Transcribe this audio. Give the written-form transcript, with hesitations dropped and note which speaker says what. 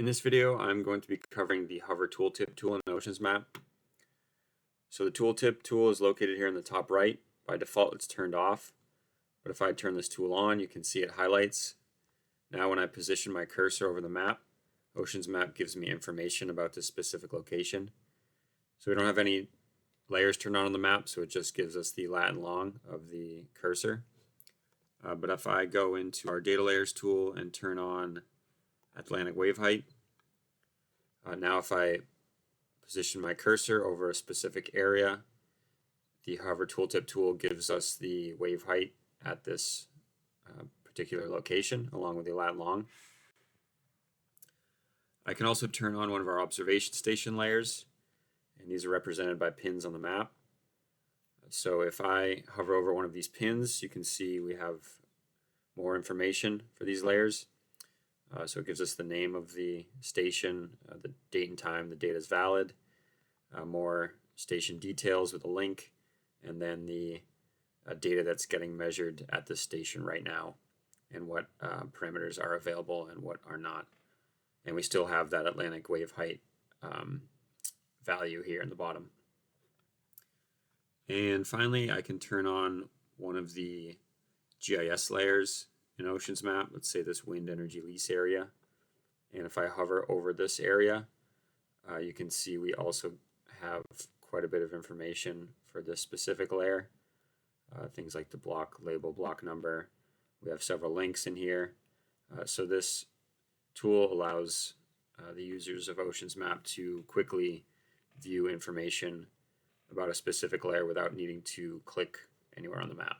Speaker 1: In this video, I'm going to be covering the Hover Tooltip tool in OceansMap. So the Tooltip tool is located here in the top right. By default, it's turned off. But if I turn this tool on, you can see it highlights. Now when I position my cursor over the map, OceansMap gives me information about this specific location. So we don't have any layers turned on the map, so it just gives us the lat and long of the cursor. But if I go into our data layers tool and turn on Atlantic wave height, now if I position my cursor over a specific area, the Hover Tooltip tool gives us the wave height at this particular location along with the lat and long. I can also turn on one of our observation station layers, and these are represented by pins on the map. So if I hover over one of these pins, you can see we have more information for these layers. So it gives us the name of the station, the date and time the data is valid, more station details with a link, and then the data that's getting measured at the station right now, and what parameters are available and what are not. And we still have that Atlantic wave height value here in the bottom. And finally, I can turn on one of the GIS layers in OceansMap. Let's say this wind energy lease area. And if I hover over this area, you can see we also have quite a bit of information for this specific layer. Things like the block label, block number. We have several links in here. So this tool allows the users of OceansMap to quickly view information about a specific layer without needing to click anywhere on the map.